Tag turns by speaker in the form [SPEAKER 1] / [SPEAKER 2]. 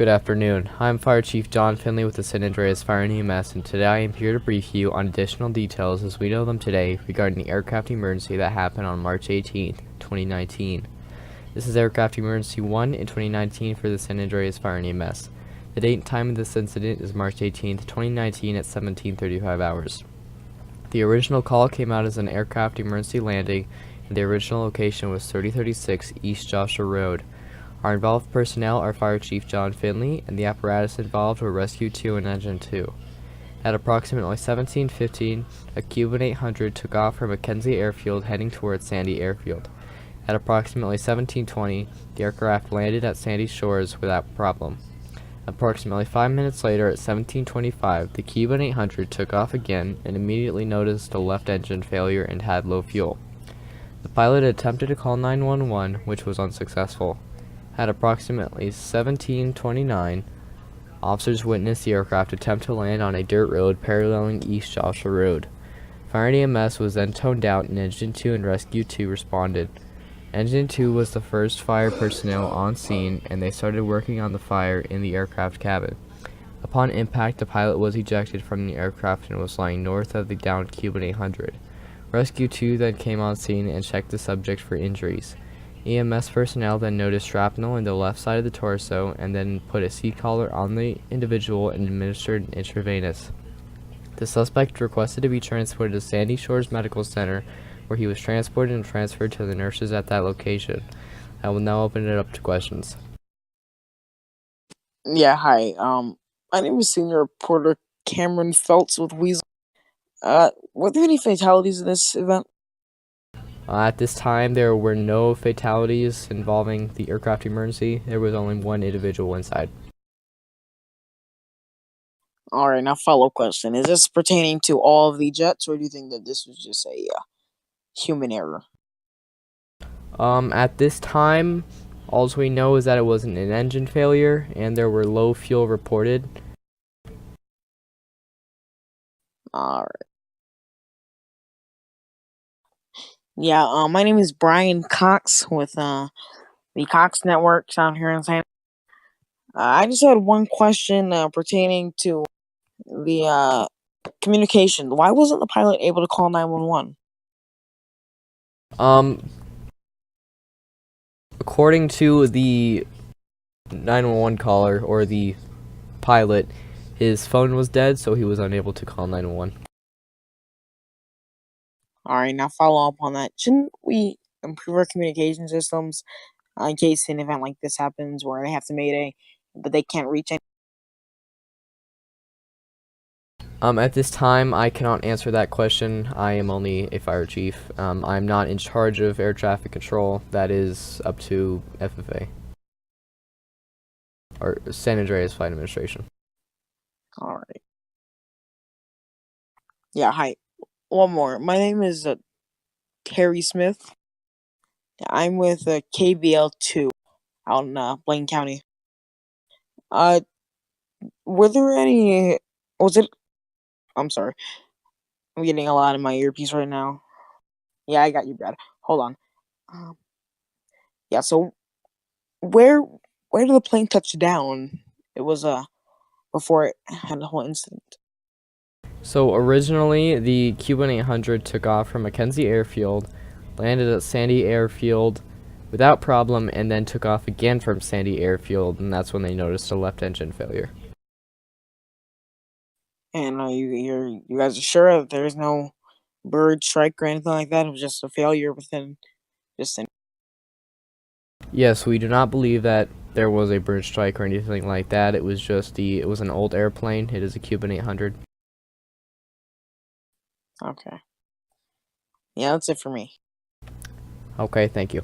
[SPEAKER 1] Good afternoon. I'm Fire Chief John Finley with the San Andreas Fire and EMS, and today I am here to brief you on additional details as we know them today regarding the aircraft emergency that happened on March 18, 2019. This is Aircraft Emergency 1 in 2019 for the San Andreas Fire and EMS. The date and time of this incident is March 18, 2019 at 17:35 hours. The original call came out as an aircraft emergency landing, and the original location was 3036 East Joshua Road. Our involved personnel are Fire Chief John Finley, and the apparatus involved were Rescue 2 and Engine 2. At approximately 17:15, a Cuban 800 took off from Mackenzie Airfield heading towards Sandy Airfield. At approximately 17:20, the aircraft landed at Sandy Shores without problem. Approximately 5 minutes later, at 17:25, the Cuban 800 took off again and immediately noticed a left engine failure and had low fuel. The pilot attempted to call 911, which was unsuccessful. At approximately 17:29, officers witnessed the aircraft attempt to land on a dirt road paralleling East Joshua Road. Fire and EMS was then toned out and Engine 2 and Rescue 2 responded. Engine 2 was the first fire personnel on scene, and they started working on the fire in the aircraft cabin. Upon impact, the pilot was ejected from the aircraft and was lying north of the downed Cuban 800. Rescue 2 then came on scene and checked the subject for injuries. EMS personnel then noticed shrapnel in the left side of the torso and then put a seat collar on the individual and administered an intravenous. The suspect requested to be transported to Sandy Shores Medical Center, where he was transported and transferred to the nurses at that location. I will now open it up to questions.
[SPEAKER 2] Yeah, hi. My name is Senior Reporter Cameron Feltz with Weasel. Were there any fatalities in this event?
[SPEAKER 1] At this time, there were no fatalities involving the aircraft emergency. There was only one individual inside.
[SPEAKER 2] Alright, now follow-up question. Is this pertaining to all of the jets, or do you think that this was just a human error?
[SPEAKER 1] At this time, all we know is that it was an engine failure and there were low fuel reported.
[SPEAKER 2] Alright. Yeah, my name is Brian Cox with the Cox Network down here in San. I just had one question pertaining to the communication. Why wasn't the pilot able to call 911?
[SPEAKER 1] According to the 911 caller or the pilot, his phone was dead, so he was unable to call 911.
[SPEAKER 2] Alright, now follow up on that. Shouldn't we improve our communication systems in case an event like this happens where they have to mayday, but they can't reach any?
[SPEAKER 1] At this time, I cannot answer that question. I am only a fire chief. I'm not in charge of air traffic control. That is up to FFA. Or San Andreas Flight Administration.
[SPEAKER 2] Alright. Yeah, hi. One more. My name is Terry Smith. I'm with KBL 2 out in Blaine County. Were there any? Was it? I'm sorry. I'm getting a lot in my earpiece right now. Yeah, I got you, Brad. Hold on. Yeah. So where did the plane touch down? It was before it had the whole incident.
[SPEAKER 1] So originally, the Cuban 800 took off from Mackenzie Airfield, landed at Sandy Airfield without problem, and then took off again from Sandy Airfield, and that's when they noticed a left engine failure.
[SPEAKER 2] And you guys are sure that there's no bird strike or anything like that? It was just a failure within just an.
[SPEAKER 1] Yes, we do not believe that there was a bird strike or anything like that. It was just it was an old airplane. It is a Cuban 800.
[SPEAKER 2] Okay. Yeah, that's it for me.
[SPEAKER 1] Okay, thank you.